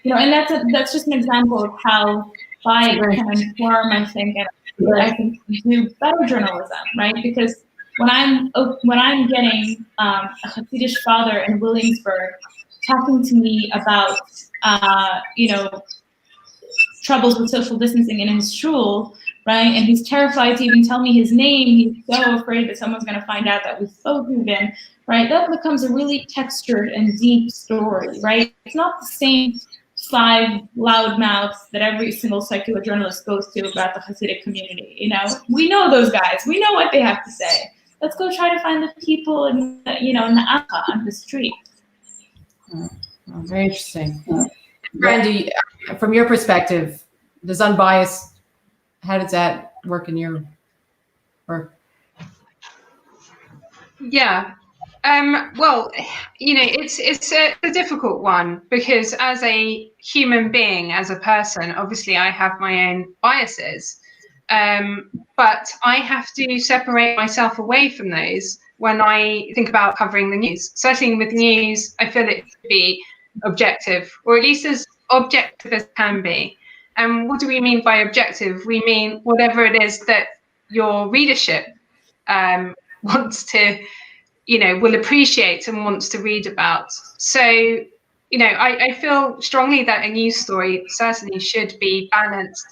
and that's just an example of how bias can inform, I think, and I think do better journalism, right? Because when I'm getting a Hasidic father in Williamsburg talking to me about troubles with social distancing in his shul, right? And he's terrified to even tell me his name. He's so afraid that someone's going to find out that we spoke to him, right? That becomes a really textured and deep story, right? It's not the same 5 loud mouths that every single secular journalist goes to about the Hasidic community. We know those guys. We know what they have to say. Let's go try to find the people in the Akka on the street. Very interesting. Randy, from your perspective, does Unbiased, how does that work in your work? Yeah. Well, it's a difficult one, because as a human being, as a person, obviously I have my own biases, but I have to separate myself away from those when I think about covering the news. Certainly with news, I feel it should be objective, or at least as objective as can be. And what do we mean by objective? We mean whatever it is that your readership wants to, will appreciate and wants to read about. So, I feel strongly that a news story certainly should be balanced,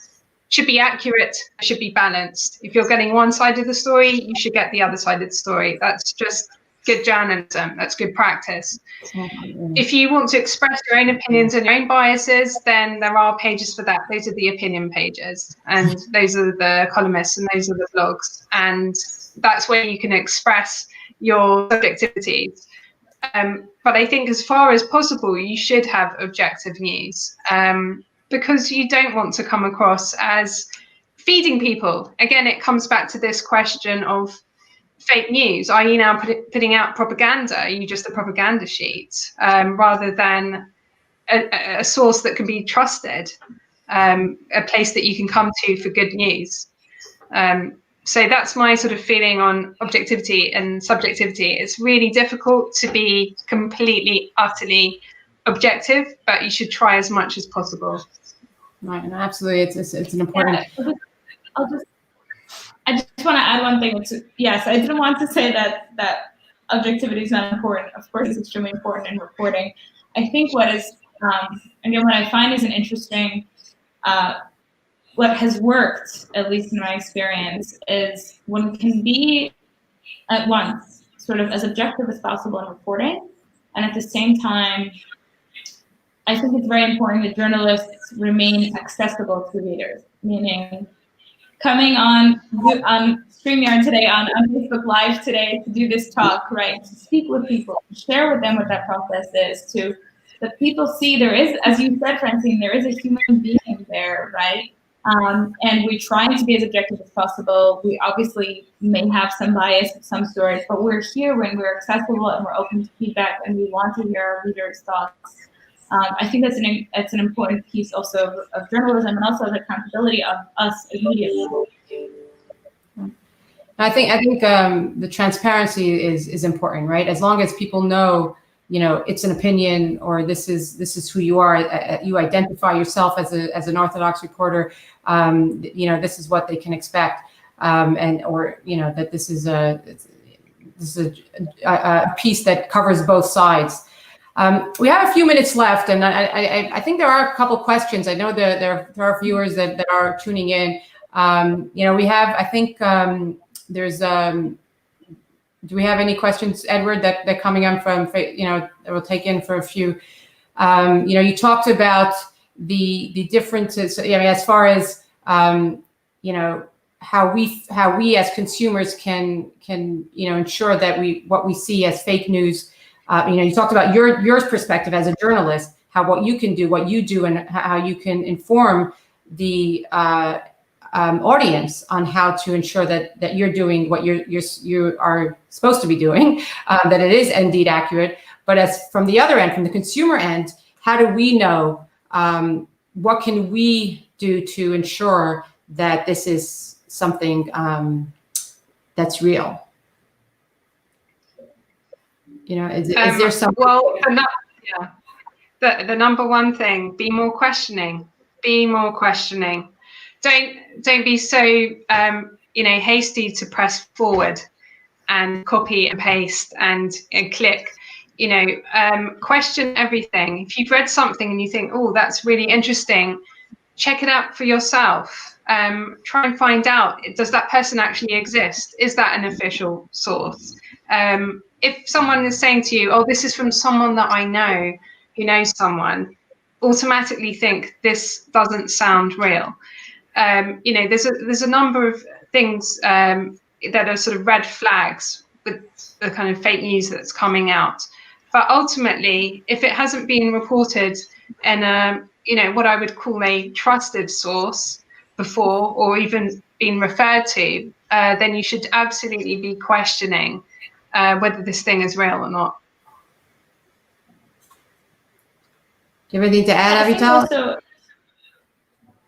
should be accurate, should be balanced. If you're getting one side of the story, you should get the other side of the story. That's just good journalism. That's good practice. If you want to express your own opinions and your own biases, then there are pages for that. Those are the opinion pages, and those are the columnists, and those are the blogs. And that's where you can express your subjectivities. But I think as far as possible, you should have objective news, because you don't want to come across as feeding people. Again, it comes back to this question of fake news? Are you now putting out propaganda? Are you just a propaganda sheet rather than a source that can be trusted, a place that you can come to for good news? So that's my sort of feeling on objectivity and subjectivity. It's really difficult to be completely, utterly objective, but you should try as much as possible. Right, and absolutely, it's an important. Yeah, I just want to add one thing. Yes, I didn't want to say that objectivity is not important. Of course, it's extremely important in reporting. I think what is, again, what I find is an interesting, what has worked, at least in my experience, is when we can be at once sort of as objective as possible in reporting, and at the same time, I think it's very important that journalists remain accessible to readers, meaning coming on StreamYard today, on Facebook Live today to do this talk, right? To speak with people, to share with them what that process is, to that people see there is, as you said, Francine, there is a human being there, right? And we're trying to be as objective as possible. We obviously may have some bias of some sort, but we're here when we're accessible and we're open to feedback and we want to hear our readers' thoughts. I think that's an important piece also of journalism and also the accountability of us as media people. I think the transparency is important, right? As long as people know, it's an opinion, or this is who you are. You identify yourself as an Orthodox reporter. This is what they can expect, that this is a piece that covers both sides. We have a few minutes left, and I think there are a couple questions. I know there are viewers that are tuning in. We have, I think, there's. Do we have any questions, Edward, that coming on from, that we'll take in for a few? You talked about the differences. As far as how we as consumers can ensure that what we see as fake news. You talked about your perspective as a journalist, what you can do, what you do, and how you can inform the audience on how to ensure that you're doing what you are supposed to be doing, that it is indeed accurate. But as from the other end, from the consumer end, how do we know? What can we do to ensure that this is something that's real? Is there something? Well, the number one thing: be more questioning. Be more questioning. Don't be so hasty to press forward and copy and paste and click. Question everything. If you've read something and you think, oh, that's really interesting, check it out for yourself. Try and find out, does that person actually exist? Is that an official source? If someone is saying to you, oh, this is from someone that I know, who knows someone, automatically think this doesn't sound real. There's a number of things that are sort of red flags with the kind of fake news that's coming out. But ultimately, if it hasn't been reported in what I would call a trusted source before, or even been referred to, then you should absolutely be questioning whether this thing is real or not. Do you have anything to add, Avital?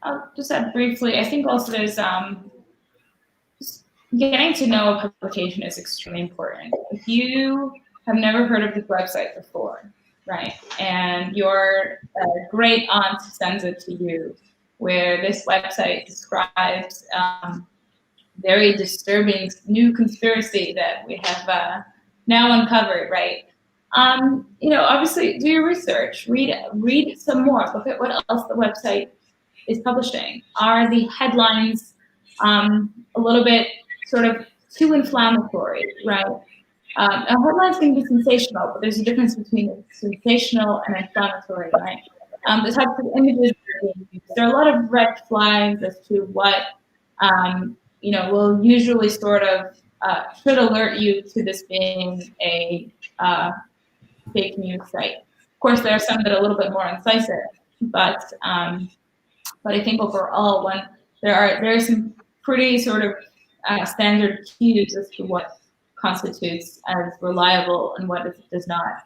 I'll just add briefly. I think also there's just getting to know a publication is extremely important. If you have never heard of this website before, right, and your great aunt sends it to you, where this website describes very disturbing new conspiracy that we have now uncovered, right? Obviously do your research, read some more, look at what else the website is publishing. Are the headlines a little bit sort of too inflammatory, right? Headlines can be sensational, but there's a difference between sensational and inflammatory, right? The types of images that are being used. There are a lot of red flags as to what will usually sort of should alert you to this being a fake news site. Of course, there are some that are a little bit more incisive, but I think overall, there are some pretty sort of standard cues as to what constitutes as reliable and what does not.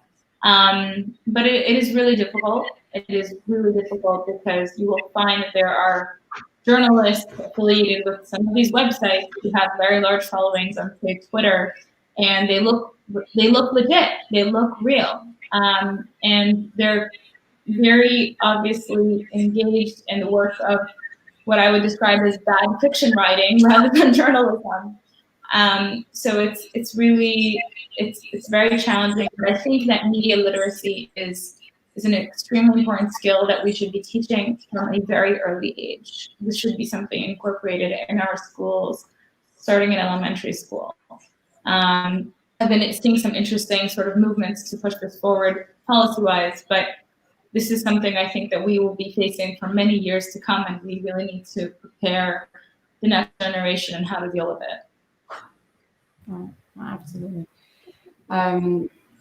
But it is really difficult. It is really difficult because you will find that there are journalists affiliated with some of these websites who have very large followings on, say, Twitter, and they look legit. They look real, and they're very obviously engaged in the work of what I would describe as bad fiction writing rather than journalism. So it's really very challenging. But I think that media literacy is an extremely important skill that we should be teaching from a very early age. This should be something incorporated in our schools, starting in elementary school. I've been seeing some interesting sort of movements to push this forward policy-wise, but this is something I think that we will be facing for many years to come, and we really need to prepare the next generation and how to deal with it. Oh, absolutely.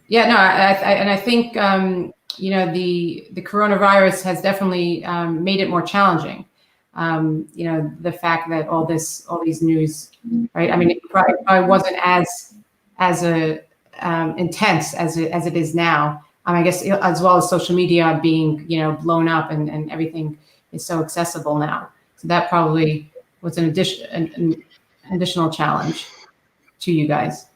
Yeah, no, I think you know, the coronavirus has definitely made it more challenging. You know, the fact that all these news, right? I mean, it probably wasn't as intense as it is now. I guess as well as social media being, you know, blown up and everything is so accessible now. So that probably was an additional challenge to you guys.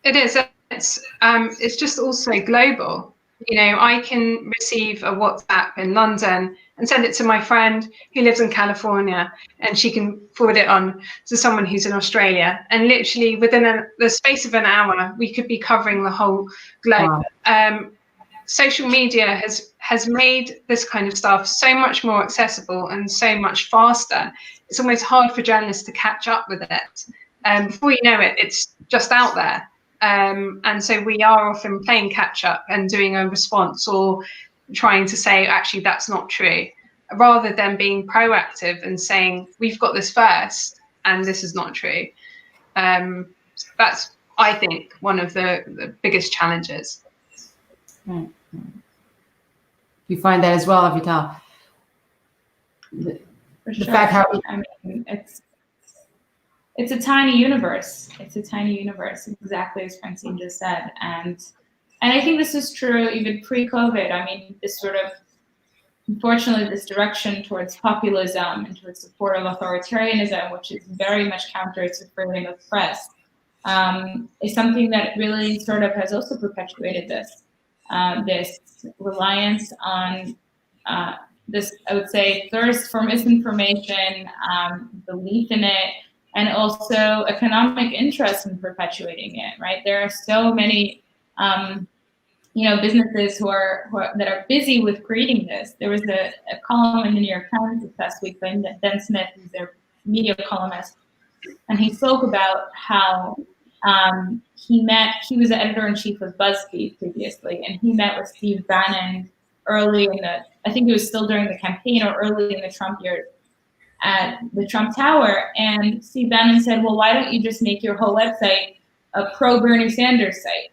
It is. It's just also global. You know, I can receive a WhatsApp in London and send it to my friend who lives in California, and she can forward it on to someone who's in Australia. And literally within the space of an hour, we could be covering the whole globe. Wow. Social media has made this kind of stuff so much more accessible and so much faster. It's almost hard for journalists to catch up with it. Before you know it, it's just out there. And so we are often playing catch up and doing a response or trying to say, actually, that's not true, rather than being proactive and saying, we've got this first and this is not true. That's, I think, one of the biggest challenges. Right. You find that as well, Avital? For sure. I mean, it's a tiny universe. It's a tiny universe, exactly as Francine just said. And I think this is true even pre-COVID. I mean, this sort of, unfortunately, this direction towards populism and towards support of authoritarianism, which is very much counter to freedom of press, is something that really sort of has also perpetuated this reliance on this, I would say, thirst for misinformation, belief in it, and also economic interest in perpetuating it, right? There are so many, businesses that are busy with creating this. There was a column in the New York Times this past week by Ben Smith, who's their media columnist, and he spoke about how he was the editor-in-chief of BuzzFeed previously, and he met with Steve Bannon early I think it was still during the campaign or early in the Trump years, at the Trump Tower, and Steve Bannon said, well, why don't you just make your whole website a pro-Bernie Sanders site?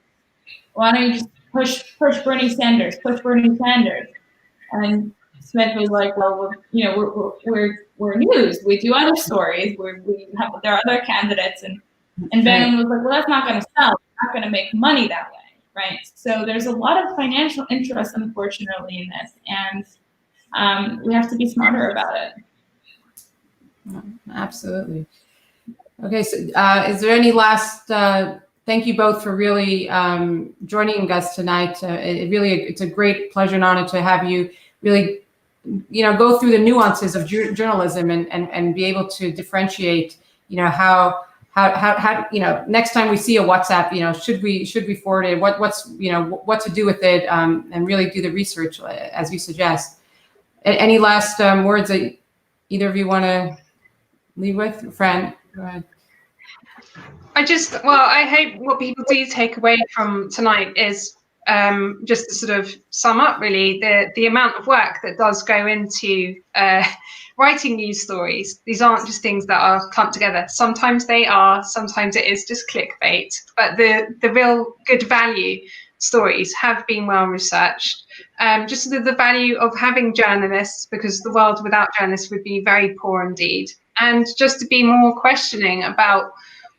Why don't you just push Bernie Sanders, push Bernie Sanders? And Smith was like, well, we're news. We do other stories. There are other candidates. And Bannon was like, well, that's not going to sell. We're not going to make money that way, right? So there's a lot of financial interest, unfortunately, in this. And we have to be smarter about it. Absolutely. Okay, so is there any last, thank you both for really joining us tonight. It's a great pleasure and honor to have you really, go through the nuances of journalism and be able to differentiate, how next time we see a WhatsApp, should we forward it? What to do with it, and really do the research as you suggest. Any last words that either of you want to leave with? Fran, go ahead. I hope what people do take away from tonight is just to sort of sum up really the amount of work that does go into writing news stories. These aren't just things that are clumped together. Sometimes they are, sometimes it is just clickbait, but the real good value stories have been well researched. Just the value of having journalists, because the world without journalists would be very poor indeed. And just to be more questioning about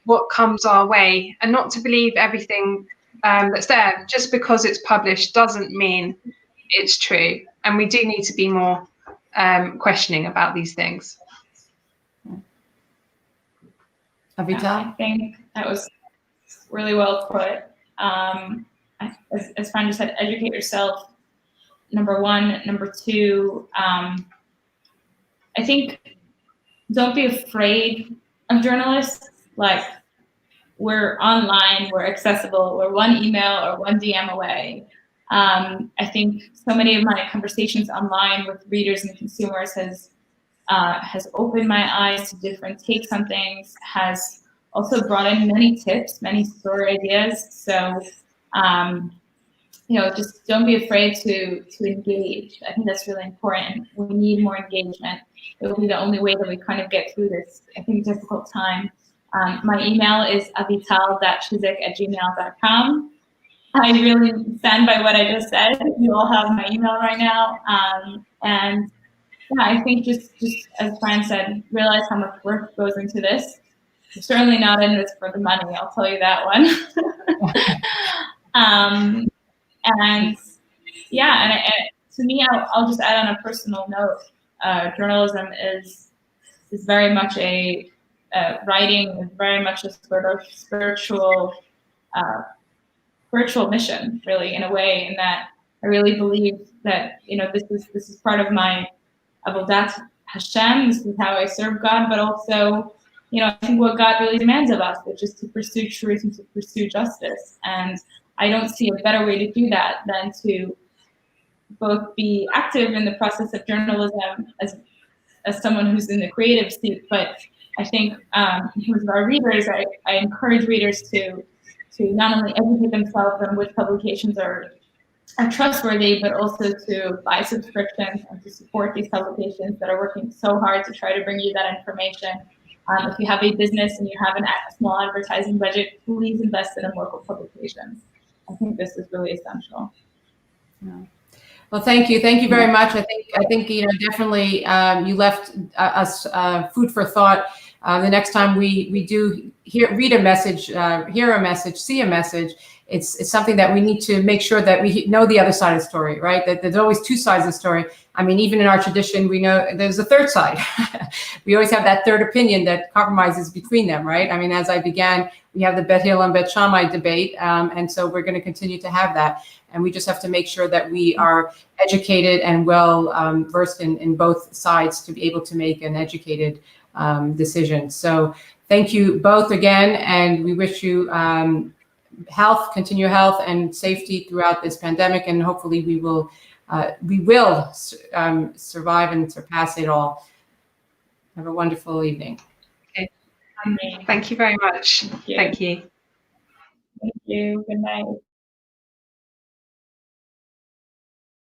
what comes our way, and not to believe everything that's there. Just because it's published doesn't mean it's true, and we do need to be more questioning about these things. Avital? I think that was really well put. As Fran just said, educate yourself, number one. Number two, I think don't be afraid of journalists. Like, we're online, we're accessible, we're one email or one DM away. I think so many of my conversations online with readers and consumers has opened my eyes to different takes on things, has also brought in many tips, many story ideas. So, just don't be afraid to engage. I think that's really important. We need more engagement. It will be the only way that we kind of get through this, I think, difficult time. My email is avital.chizik@gmail.com. I really stand by what I just said. You all have my email right now. And yeah, I think just as Fran said, realize how much work goes into this. We're certainly not in this for the money, I'll tell you that one. And yeah, and to me, I'll just add on a personal note, journalism is very much writing is very much a sort of spiritual mission, really, in a way, in that I really believe that this is part of my avodat Hashem. This is how I serve God, but also, I think what God really demands of us, which is to pursue truth and to pursue justice. And I don't see a better way to do that than to both be active in the process of journalism as someone who's in the creative seat, but I think with our readers, I encourage readers to not only educate themselves on which publications are trustworthy, but also to buy subscriptions and to support these publications that are working so hard to try to bring you that information. If you have a business and you have a small advertising budget, please invest in local publications. I think this is really essential. Yeah. Well, thank you very much. I think definitely you left us food for thought. The next time we do read a message, hear a message, see a message, it's something that we need to make sure that we know the other side of the story, right? That there's always two sides of the story. I mean, even in our tradition, we know there's a third side. We always have that third opinion that compromises between them, right? I mean, as I began, we have the Bet Hillel and Bet Shammai debate, and so we're going to continue to have that. And we just have to make sure that we are educated and well versed in both sides to be able to make an educated decision. So thank you both again, and we wish you continued health and safety throughout this pandemic, and hopefully we will survive and surpass it all. Have a wonderful evening. Okay. Thank you very much. Thank you. Thank you. Good night.